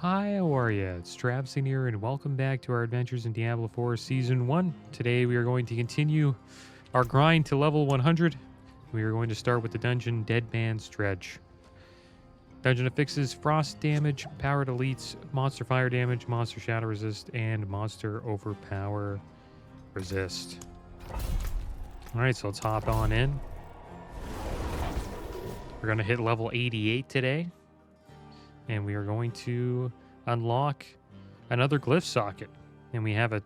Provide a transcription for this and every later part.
Hi, how are ya? It's Travsing here, and welcome back to our adventures in Diablo 4 Season 1. Today we are going to continue our grind to level 100. We are going to start with the dungeon Dead Man's Dredge. Dungeon affixes frost damage, powered elites, monster fire damage, monster shadow resist, and monster overpower resist. Alright, so let's hop on in. We're going to hit level 88 today. And we are going to unlock another glyph socket. And we have a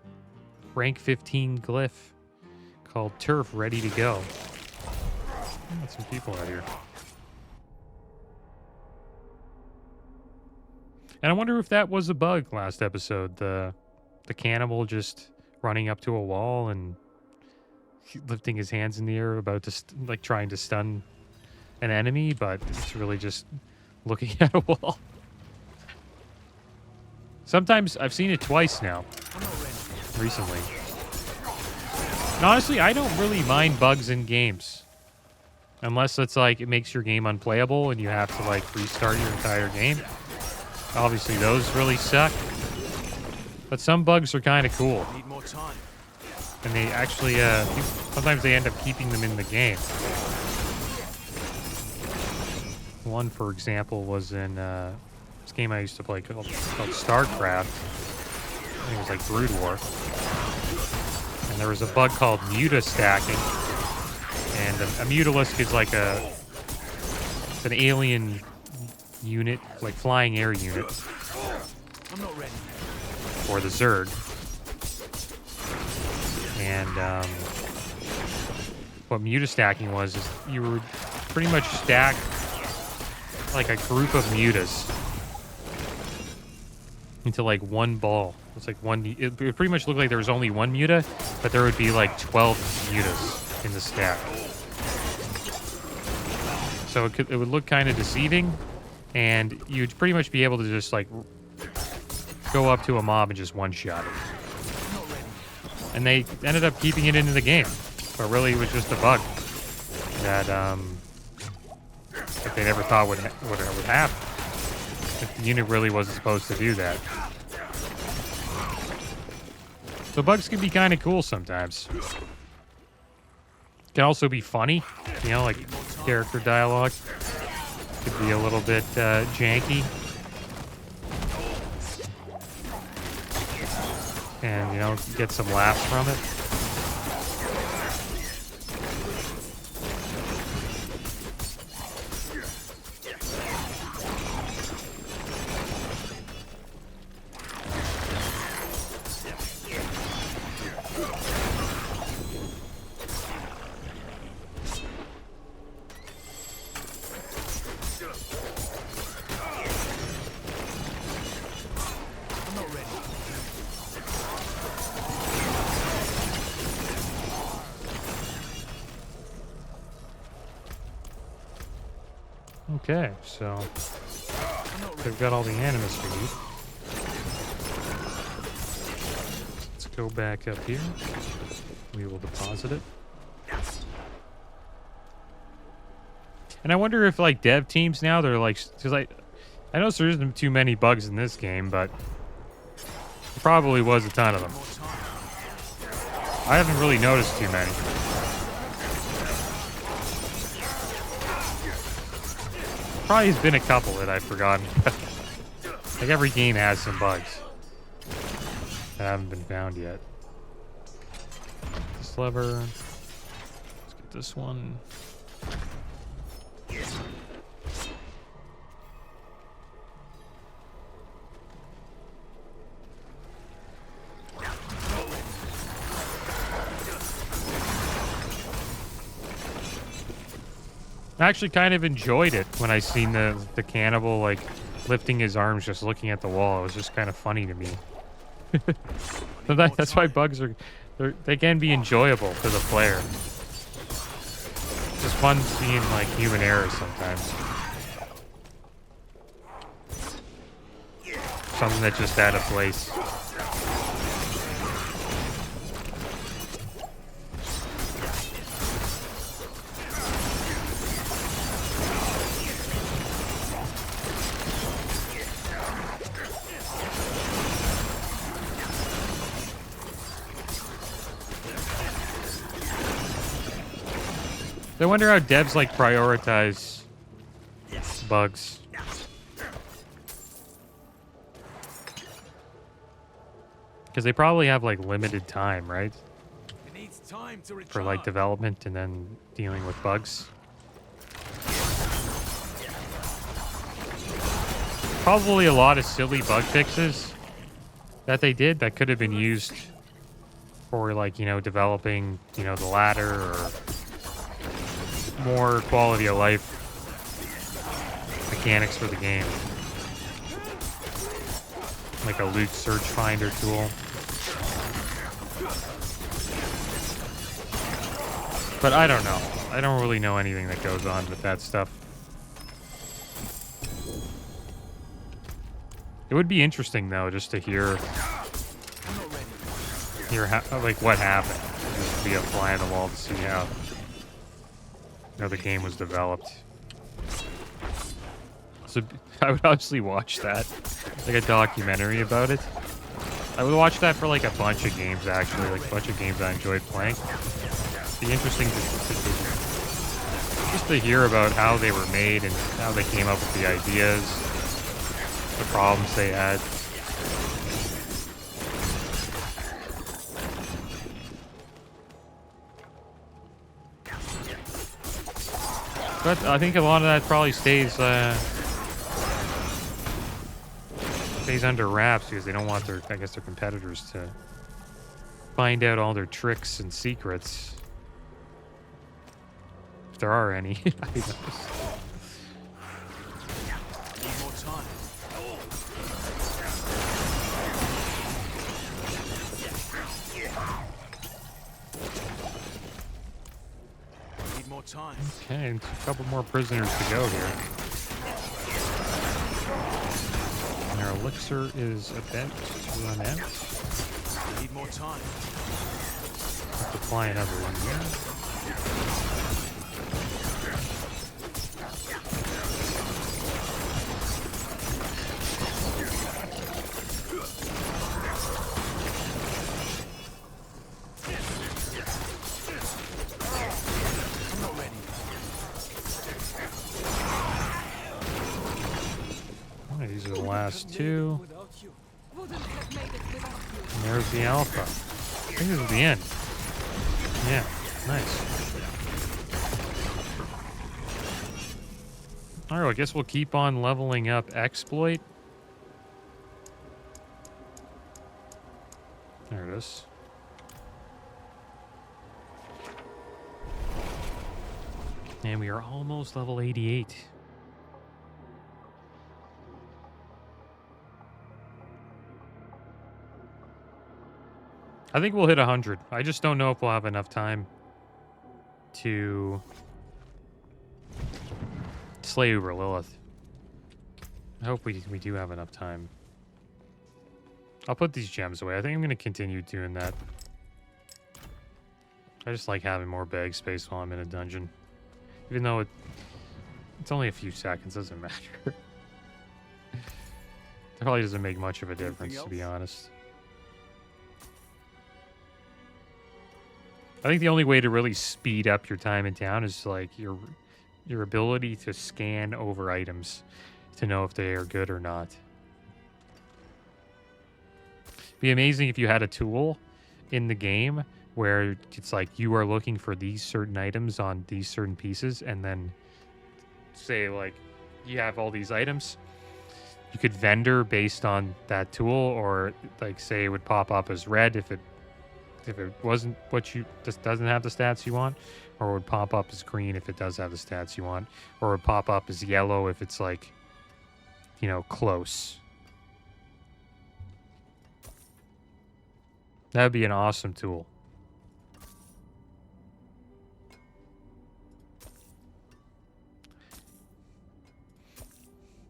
rank 15 glyph called Turf ready to go. Got some people out here. And I wonder if that was a bug last episode. The cannibal just running up to a wall and lifting his hands in the air about to like trying to stun an enemy, but it's really just looking at a wall. Sometimes I've seen it twice now, recently. And honestly, I don't really mind bugs in games. Unless it's like it makes your game unplayable and you have to like restart your entire game. Obviously, those really suck. But some bugs are kind of cool. Need more time. And they actually, sometimes they end up keeping them in the game. One, for example, was in this game I used to play called StarCraft. I think it was like Brood War. And there was a bug called mutastacking. And a mutalisk is like it's an alien unit, like flying air unit. I'm not ready. Or the Zerg. And what mutastacking was is you would pretty much stack like a group of mutas into like one ball. It's like one. It pretty much looked like there was only one muta, but there would be like 12 mutas in the stack. So it would look kind of deceiving, and you'd pretty much be able to just like go up to a mob and just one-shot it. And they ended up keeping it into the game, but really it was just a bug that they never thought would happen. The unit really wasn't supposed to do that. So bugs can be kind of cool sometimes. Can also be funny, you know, like character dialogue could be a little bit janky. And, you know, get some laughs from it. Okay, so they've got all the animus we need. Let's go back up here. We will deposit it. And I wonder if like dev teams now, they're like, because I noticed there isn't too many bugs in this game, but there probably was a ton of them. I haven't really noticed too many. Probably has been a couple that I've forgotten. Like every game has some bugs that haven't been found yet. This lever. Let's get this one. I actually kind of enjoyed it when I seen the cannibal like lifting his arms just looking at the wall. It was just kind of funny to me. So that's why bugs they can be enjoyable to the player. It's just fun seeing like human errors sometimes. Something that's just out of place. I wonder how devs like prioritize bugs. Because they probably have like limited time, right? It needs time to For like recharge. development and then dealing with bugs. Probably a lot of silly bug fixes that they did that could have been used for like, you know, developing, you know, the ladder or more quality of life mechanics for the game. Like a loot search finder tool. But I don't know. I don't really know anything that goes on with that stuff. It would be interesting though, just to hear like what happened. Just be a fly on the wall to see how, you know, the game was developed. So I would obviously watch that, like a documentary about it. I would watch that for like a bunch of games actually, like a bunch of games I enjoyed playing. It'd be interesting just to hear about how they were made and how they came up with the ideas, the problems they had. But I think a lot of that probably stays under wraps because they don't want their, I guess, their competitors to find out all their tricks and secrets. If there are any. I don't know. Need more time. Need more time. Okay, a couple more prisoners to go here. And our elixir is about to run out. Need more time. Have to fly another one here. Alright, these are the last two. And there's the alpha. I think this is the end. Yeah, nice. Alright, well, I guess we'll keep on leveling up exploit. There it is. And we are almost level 88. I think we'll hit 100. I just don't know if we'll have enough time to slay Uber Lilith. I hope we do have enough time. I'll put these gems away. I think I'm going to continue doing that. I just like having more bag space while I'm in a dungeon. Even though it's only a few seconds, doesn't matter. It probably doesn't make much of a difference, to be honest. I think the only way to really speed up your time in town is like your ability to scan over items to know if they are good or not. It'd be amazing if you had a tool in the game where it's like you are looking for these certain items on these certain pieces, and then say like you have all these items, you could vendor based on that tool, or like say it would pop up as red if it wasn't what you just doesn't have the stats you want, or it would pop up as green if it does have the stats you want, or it would pop up as yellow if it's like, you know, close. That would be an awesome tool.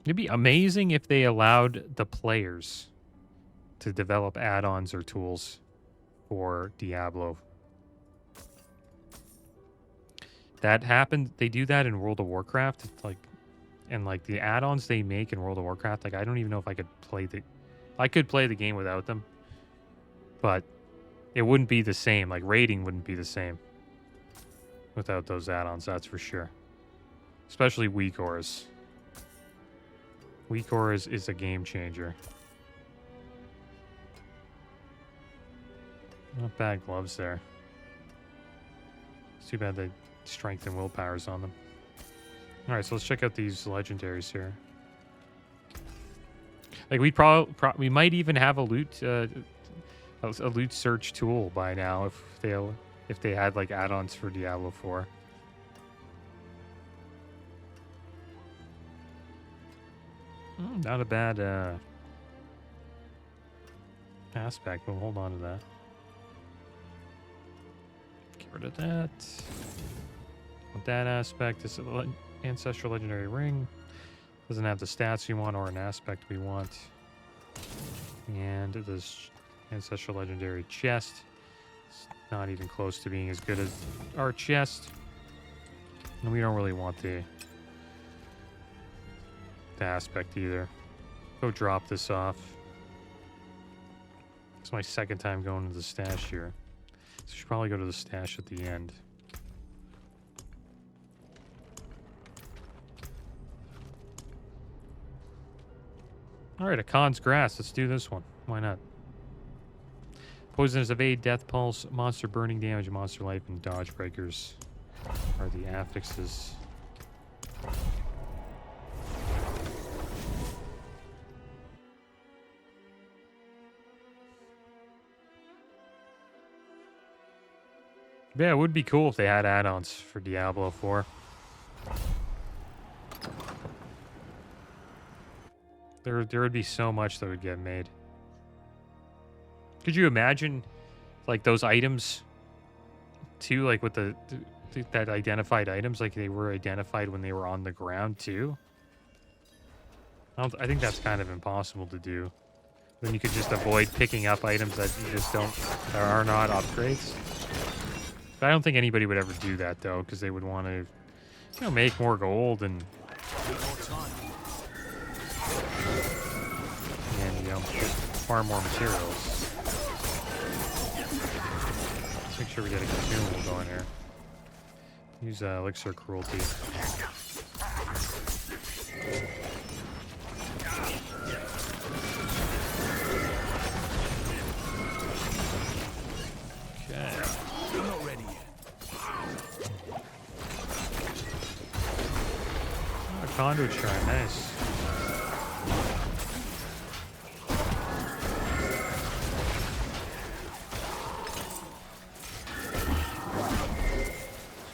It'd be amazing if they allowed the players to develop add-ons or tools for Diablo. That happened. They do that in World of Warcraft. It's like, and like the add-ons they make in World of Warcraft, like I don't even know if I could play the game without them, but it wouldn't be the same. Like raiding wouldn't be the same. without those add-ons, that's for sure. Especially weak auras. Weak auras is a game changer. Not bad gloves there. It's too bad the strength and willpower's on them. All right, so let's check out these legendaries here. Like we might even have a loot search tool by now if they had like add-ons for Diablo 4. Not a bad aspect, but hold on to that. Get rid of that. With that aspect, this is an ancestral legendary ring. Doesn't have the stats we want or an aspect we want. And this ancestral legendary chest. It's not even close to being as good as our chest. And we don't really want the aspect either. Go drop this off. It's my second time going to the stash here. So I should probably go to the stash at the end. Alright, a Khan's Grass. Let's do this one. Why not? Poisonous Evade, Death Pulse, Monster Burning Damage, Monster Life, and Dodge Breakers are the affixes. Yeah, it would be cool if they had add-ons for Diablo 4. There would be so much that would get made. Could you imagine, like, those items, too, like, with that identified items, like, they were identified when they were on the ground, too? I think that's kind of impossible to do. Then you could just avoid picking up items that you just that are not upgrades. But I don't think anybody would ever do that, though, because they would want to, make more gold and get far more materials. Let's make sure we get a consumable going here. Use elixir cruelty. Okay. I'm not ready yet. Oh, conduit shrine, nice.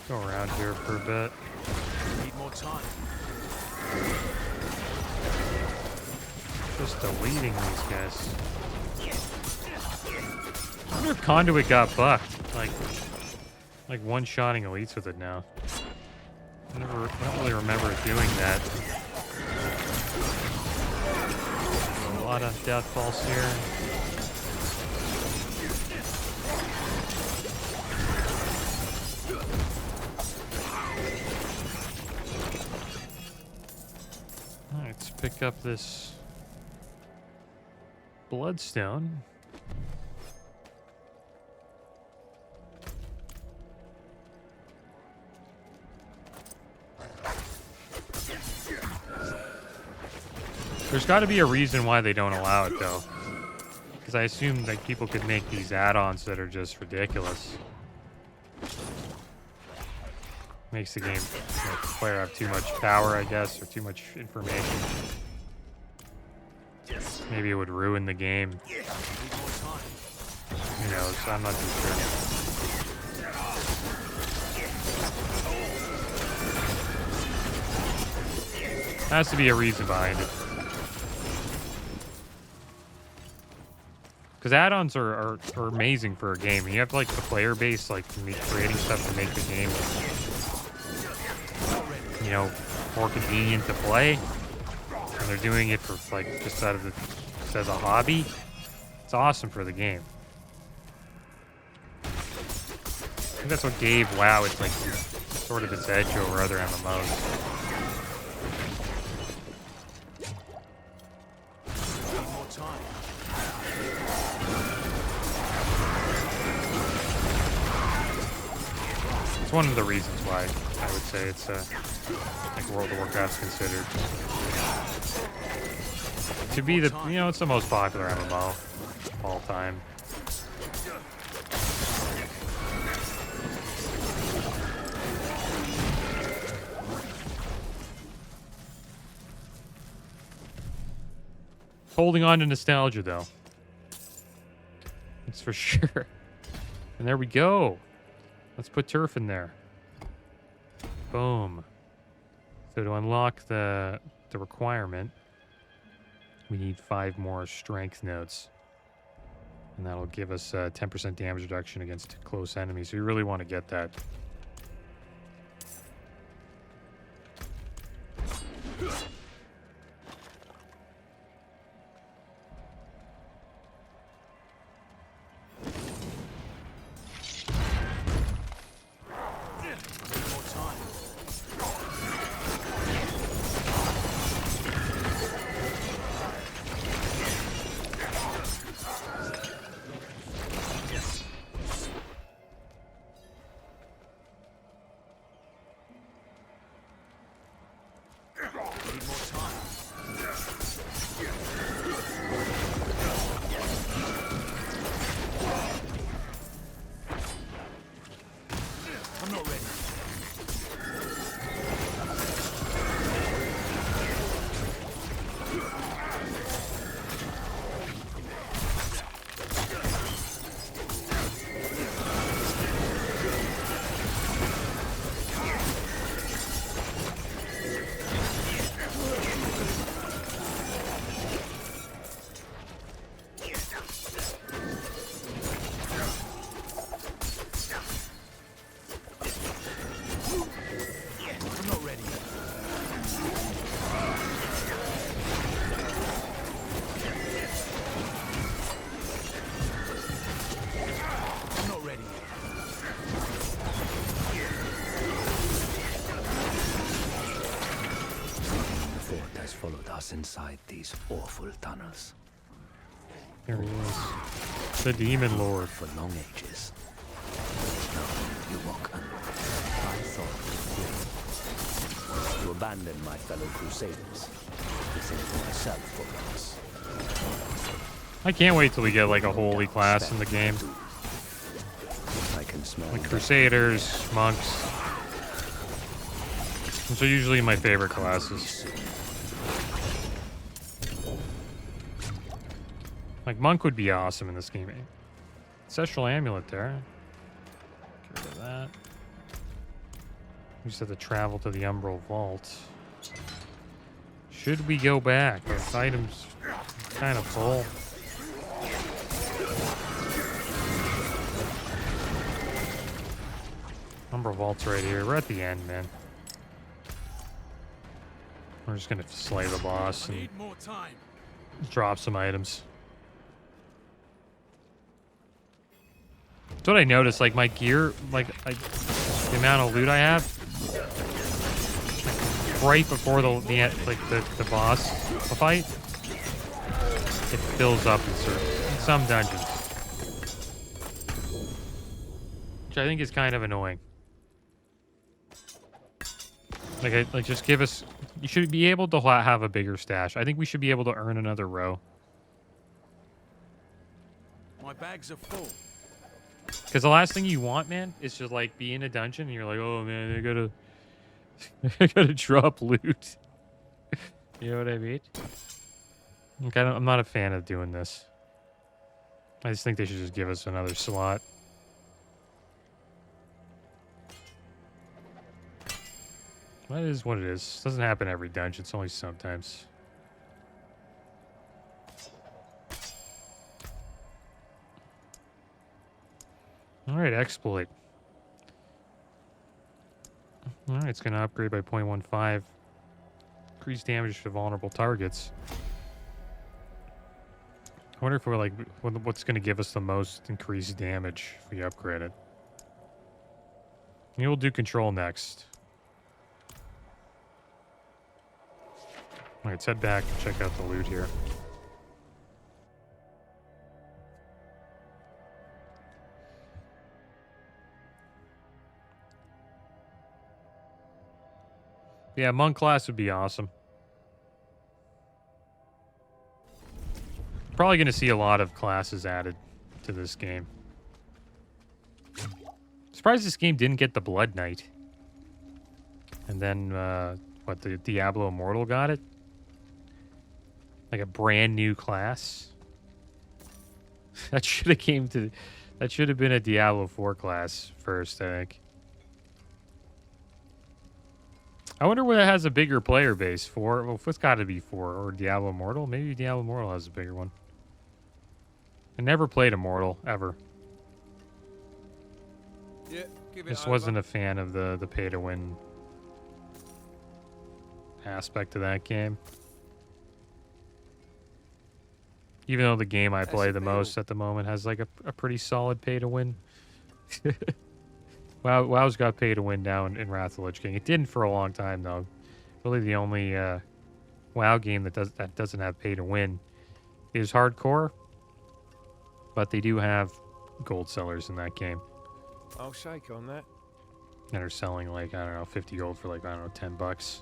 Go around here for a bit. Need more time. Just deleting these guys. I wonder if Conduit got bucked. Like one-shotting elites with it now. I don't really remember it doing that. A lot of death falls here. Alright, let's pick up this bloodstone. There's got to be a reason why they don't allow it, though. Because I assume that people could make these add-ons that are just ridiculous. Makes the game, the player have too much power, I guess, or too much information. Maybe it would ruin the game. Who knows? I'm not too sure. Has to be a reason behind it. Because add-ons are amazing for a game. You have like the player base, like creating stuff to make the game, more convenient to play. And they're doing it for like just as a hobby. It's awesome for the game. I think that's what gave WoW its like sort of its edge over other MMOs. It's one of the reasons why I would say it's like World of Warcraft's considered to be the, you know, it's the most popular MMO of all time. Holding on to nostalgia, though. That's for sure. And there we go. Let's put turf in there. Boom. So to unlock the requirement, we need 5 more strength notes. And that'll give us 10% damage reduction against close enemies. So you really want to get that. Inside these awful tunnels. There he is. The Demon Lord. For long ages. Now you walk under. I thought to abandon my fellow crusaders. To save myself for once. I can't wait till we get like a holy class in the game. I can smell like crusaders, monks. Those are usually my favorite classes. Like, Monk would be awesome in this game. Ancestral Amulet there. Get rid of that. We just have to travel to the Umbral Vault. Should we go back? Our items kind of full. Umbral Vault's right here. We're at the end, man. We're just gonna slay the boss and drop some items. That's what I noticed, like my gear, like the amount of loot I have, right before the boss fight, it fills up in some dungeons, which I think is kind of annoying. Like just give us. You should be able to have a bigger stash. I think we should be able to earn another row. My bags are full. Because the last thing you want, man, is to like be in a dungeon and you're like, oh man, I gotta drop loot. You know what I mean? Like, I'm not a fan of doing this. I just think they should just give us another slot. That is what it is. It doesn't happen every dungeon. It's only sometimes. All right, exploit. All right, it's going to upgrade by 0.15. Increase damage to vulnerable targets. I wonder if we're like, what's going to give us the most increased damage if we upgrade it. We'll do control next. All right, let's head back and check out the loot here. Yeah, monk class would be awesome. Probably going to see a lot of classes added to this game. Surprised this game didn't get the Blood Knight. And then, the Diablo Immortal got it? Like a brand new class? That should have been a Diablo 4 class first, I think. I wonder whether it has a bigger player base for. Well, it's got to be 4 or Diablo Immortal. Maybe Diablo Immortal has a bigger one. I never played Immortal ever. Yeah, give it Just over. wasn't a fan of the pay to win aspect of that game. Even though the game I play the most at the moment has like a pretty solid pay to win. WoW's got pay to win now in Wrath of the Lich King. It didn't for a long time though. Really, the only WoW game that doesn't have pay to win is hardcore, but they do have gold sellers in that game I'll shake on that. that are selling like, I don't know, 50 gold for like, I don't know, $10.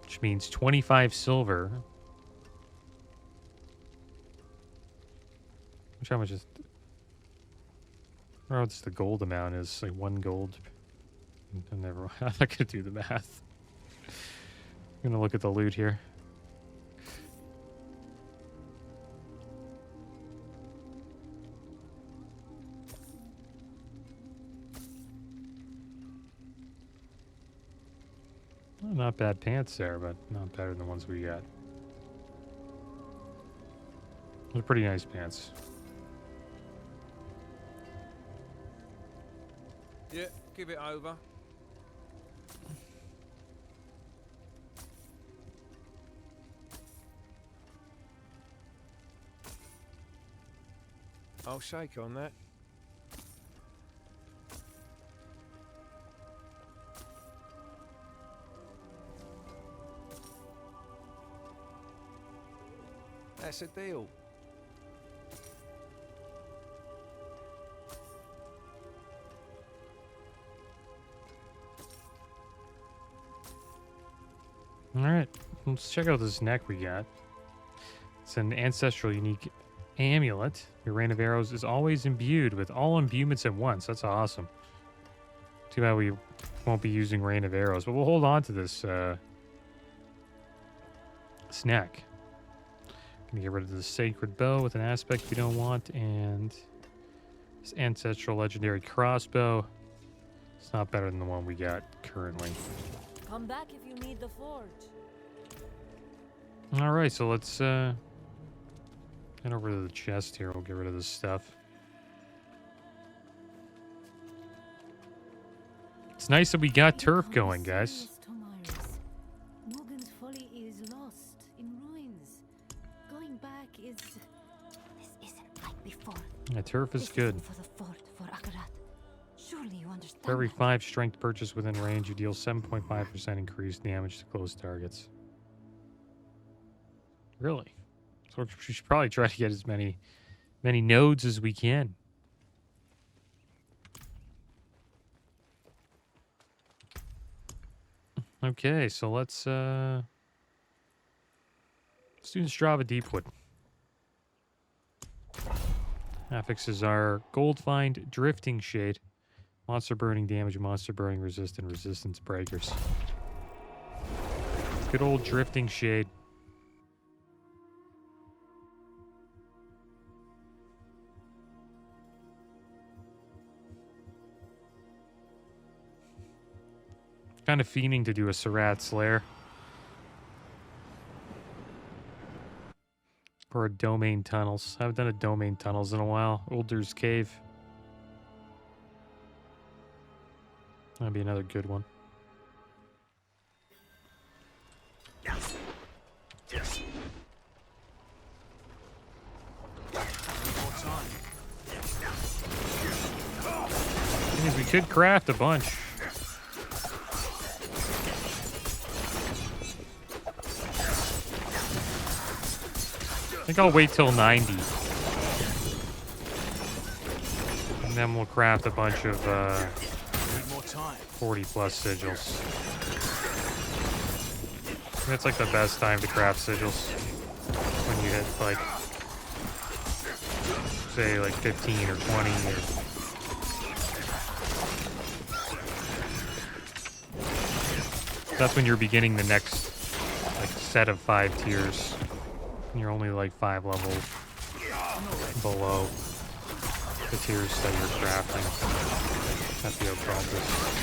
Which means 25 silver. Which how much is? I don't know what the gold amount is. Like 1 gold. I'm not gonna do the math. I'm gonna look at the loot here. Well, not bad pants there, but not better than the ones we got. They're pretty nice pants. Yeah, give it over. I'll shake on that. That's a deal. Alright, let's check out this neck we got. It's an ancestral unique amulet. Your rain of arrows is always imbued with all imbuements at once. That's awesome. Too bad we won't be using rain of arrows, but we'll hold on to this neck. Gonna get rid of the sacred bow with an aspect we don't want, and this ancestral legendary crossbow. It's not better than the one we got currently. Come back if you need the forge. All right, so let's head over to the chest here. We'll get rid of this stuff. It's nice that we got turf going, guys. Morgan's folly is lost in ruins. Going back is... This isn't like before. Yeah, turf is This good. isn't for the fort, for Akarat. Surely you understand. For every that. 5 strength purchase within range, you deal 7.5% increased damage to close targets. Really? So we should probably try to get as many nodes as we can. Okay, so let's do the Strava Deepwood. Affixes are Gold Find, Drifting Shade, Monster Burning Damage, Monster Burning Resist, and Resistance Breakers. Good old Drifting Shade. Kind of fiending to do a Surat Slayer. Or a Domain Tunnels. I haven't done a Domain Tunnels in a while. Ulder's Cave. That'd be another good one. Thing is, we could craft a bunch. I think I'll wait till 90. And then we'll craft a bunch of 40 plus sigils. It's like the best time to craft sigils. When you hit like, say like 15 or 20 or... That's when you're beginning the next like set of 5 tiers. And you're only like 5 levels below the tiers that you're crafting at the apprentice.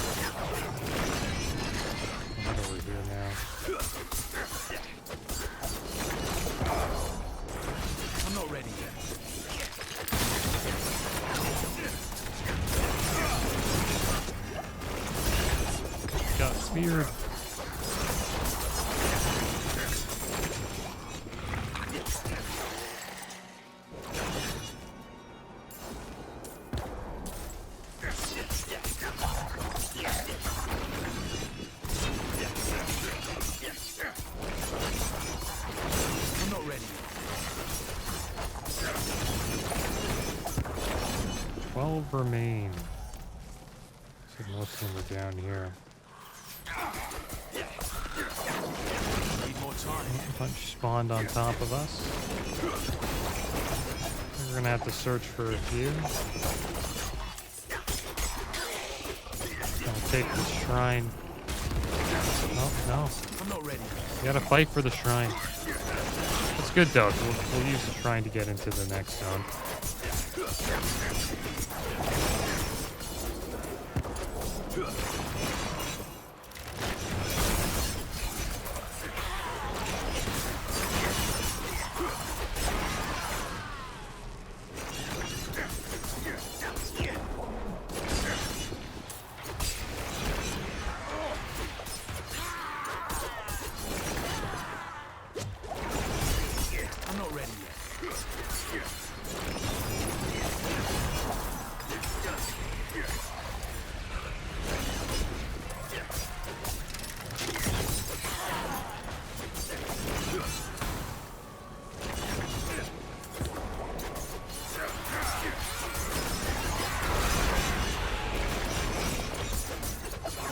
Right over here now. I'm not ready yet. Got speared. I'm not ready. 12 remain. So most of them are down here. Need more time. A bunch spawned on top of us. We're gonna have to search for a few. I'll take the shrine. Oh, no. I'm not ready. You gotta fight for the shrine. It's good though. We'll use the shrine to get into the next zone. I'm not ready yet.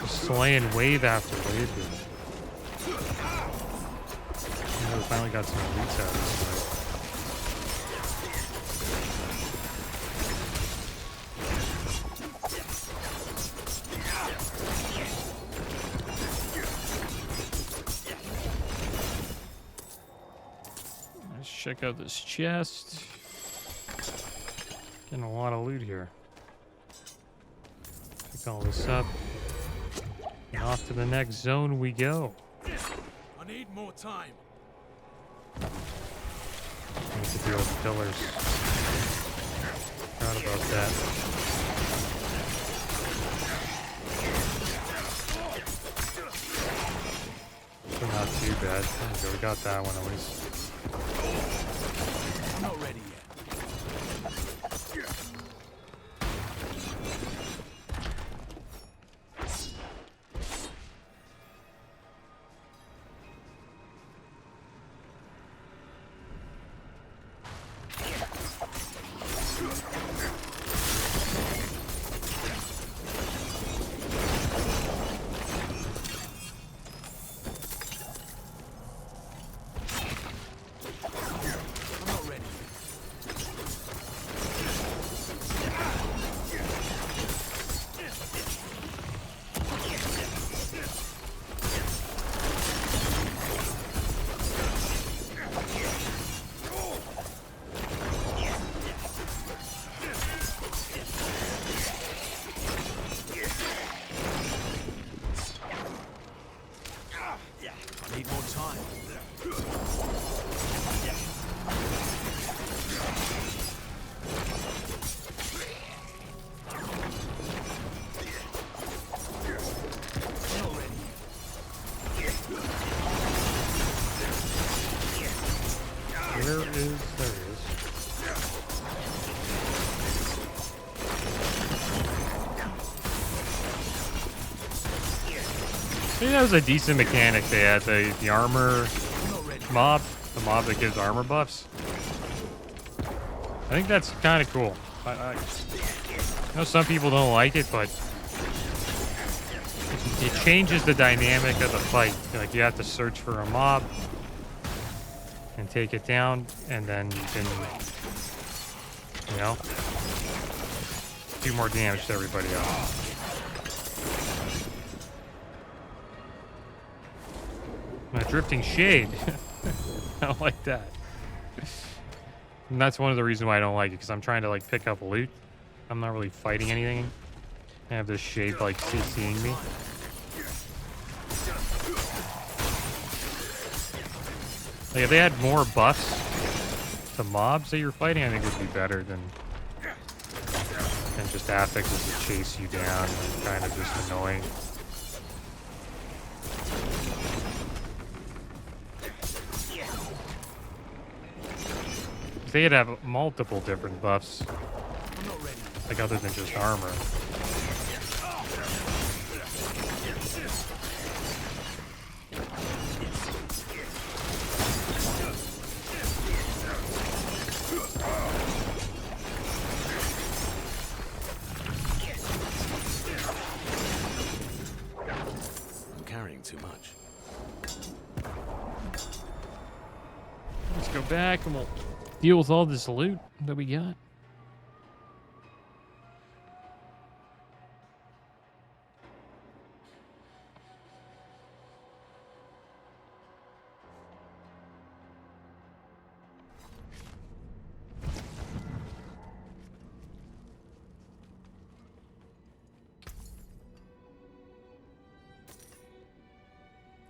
Just slaying wave after wave here. We finally got some elites out of this fight. Let's check out this chest. Getting a lot of loot here. Pick all this up. And off to the next zone we go. I need more time. Need to deal with pillars. Forgot about that. So not too bad. Okay, we got that one at least. I'm not ready yet. I'm not ready yet. I need more time. I'm not ready yet. There he is. I think that was a decent mechanic they had. The armor I'm not ready. mob. The mob that gives armor buffs. I think that's kind of cool. I know some people don't like it, but it changes the dynamic of the fight. Like you have to search for a mob and take it down, and then you can, you know, do more damage to everybody else. A drifting shade. I don't like that. And that's one of the reasons why I don't like it, because I'm trying to like pick up loot. I'm not really fighting anything. I have this shade like CCing me. Like if they had more buffs to mobs that you're fighting, I think it would be better than just affixes to chase you down and kind of just annoying. They'd have multiple different buffs, like other than just armor. I'm carrying too much. Let's go back and we'll deal with all this loot that we got.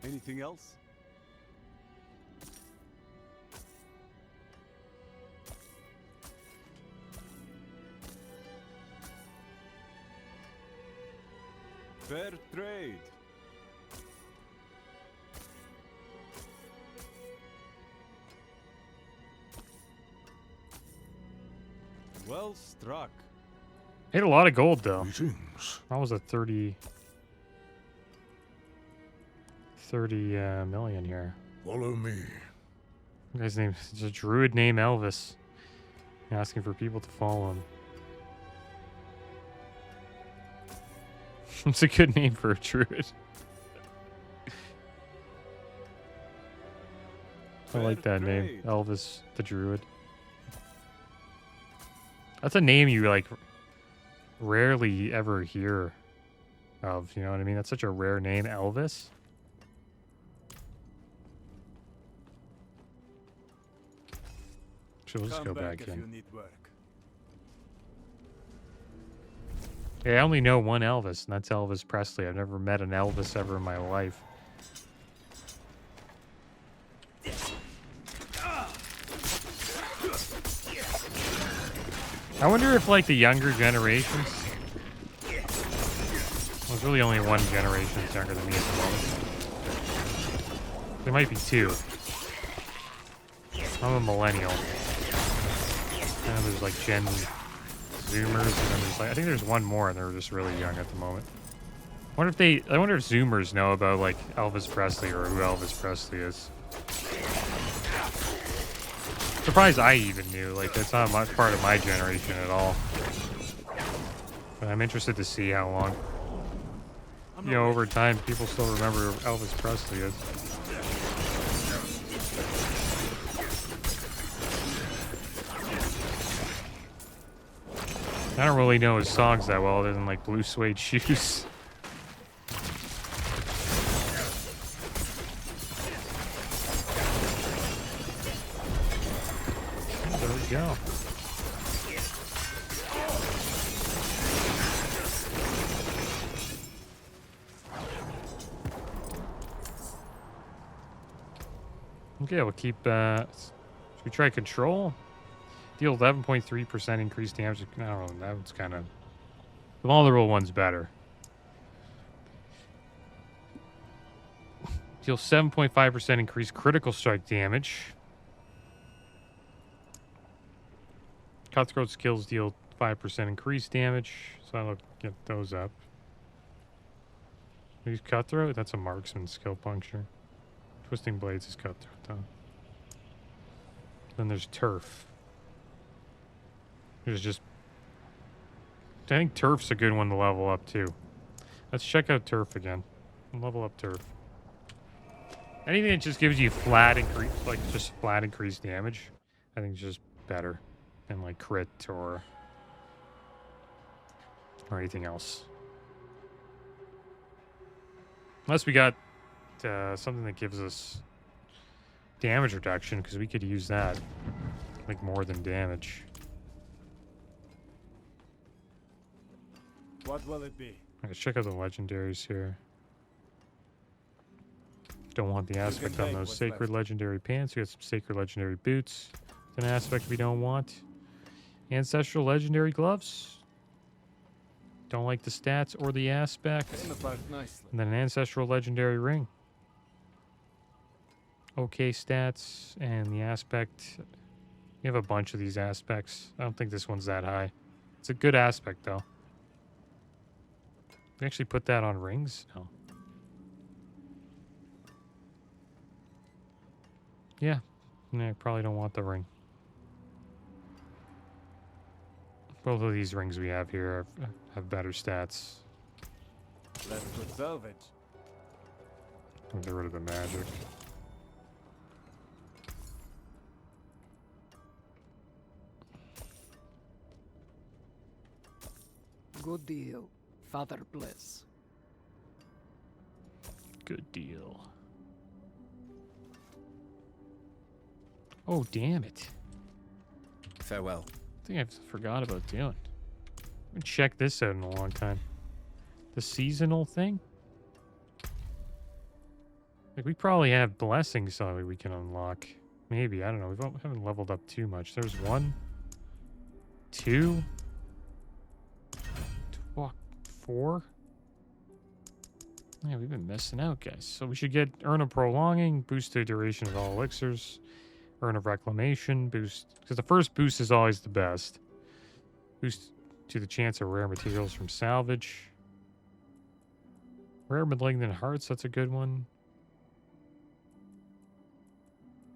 Anything else? Fair trade. Well struck. Hit a lot of gold though. Greetings. That was a 30 million here. Follow me. The guy's name is a druid named Elvis. Asking for people to follow him. It's a good name for a druid. I like that name, Elvis the Druid. That's a name you like rarely ever hear of, you know what I mean? That's such a rare name, Elvis. So we'll just go back if in. you need work. Yeah, I only know one Elvis, and that's Elvis Presley. I've never met an Elvis ever in my life. I wonder if, like, the younger generations... Well, there's really only one generation that's younger than me at the moment. There might be two. I'm a millennial. And then there's, like, Gen Zoomers, and then there's, like, I think there's one more, and they're just really young at the moment. I wonder if Zoomers know about, like, Elvis Presley or who Elvis Presley is. Surprised I even knew. Like, that's not much part of my generation at all. But I'm interested to see how long, you know, over time, people still remember who Elvis Presley is. I don't really know his songs that well, other than, like, Blue Suede Shoes. There we go. Okay, we'll keep, should we try control? Deal 11.3% increased damage. I don't know, that one's kind of... The vulnerable one's better. Deal 7.5% increased critical strike damage. Cutthroat skills deal 5% increased damage, so I'll get those up. Use Cutthroat? That's a marksman skill puncture. Twisting Blades is Cutthroat, though. Then there's Turf. There's just... I think Turf's a good one to level up, too. Let's check out Turf again. Level up turf. Anything that just gives you flat increase, like just flat increased damage, I think is just better than like crit or anything else. Unless we got something that gives us damage reduction, because we could use that, like more than damage. What will it be? Let's check out the legendaries here. Don't want the aspect on take those what's sacred left. legendary pants. We got some sacred legendary boots. It's an aspect we don't want. Ancestral legendary gloves. Don't like the stats or the aspect. Came apart nicely. And then an ancestral legendary ring. Okay stats and the aspect. We have a bunch of these aspects. I don't think this one's that high. It's a good aspect though. We actually put that on rings? No. Yeah. I probably don't want the ring. Both of these rings we have here have better stats. Let's put salvage. Get rid of the magic. Good deal. Father bless. Good deal. Oh, damn it. Farewell. I think I forgot about doing. I haven't checked this out in a long time. The seasonal thing? Like, we probably have blessings that we can unlock. Maybe, I don't know. We haven't leveled up too much. There's 1, 2, 4. Yeah, we've been missing out, guys. So we should get Urn of Prolonging, boost the duration of all elixirs, Urn of Reclamation, boost, because the first boost is always the best. Boost to the chance of rare materials from salvage. Rare Malignant Hearts, that's a good one.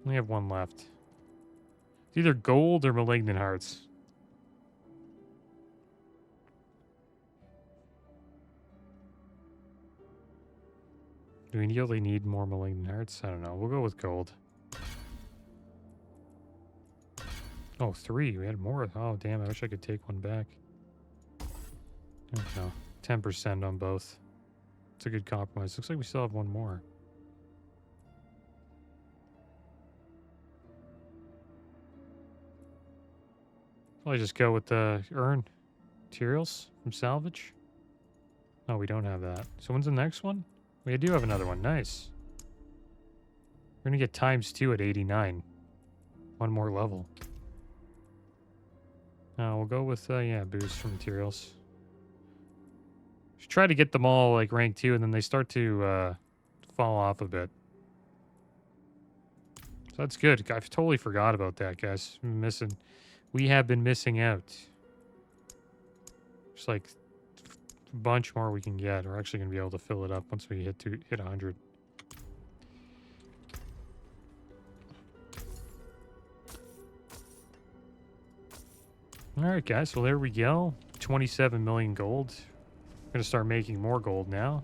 We have one left. It's either gold or Malignant Hearts. Do we really need more Malignant Hearts? I don't know. We'll go with gold. Oh, 3. We had more. Oh, damn. I wish I could take one back. No. 10% on both. It's a good compromise. Looks like we still have one more. I'll just go with the urn materials from salvage. Oh, we don't have that. So when's the next one? We do have another one. Nice. We're going to get ×2 at 89. One more level. We'll go with, yeah, boost from materials. Should try to get them all, like, rank 2, and then they start to fall off a bit. So that's good. I've totally forgot about that, guys. We have been missing out. Just like a bunch more we can get. We're actually going to be able to fill it up once we hit 100. All right, guys. Well, there we go. 27 million gold. We're going to start making more gold now,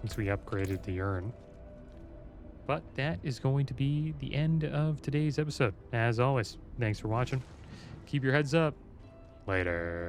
since we upgraded the urn. But that is going to be the end of today's episode. As always, thanks for watching. Keep your heads up. Later.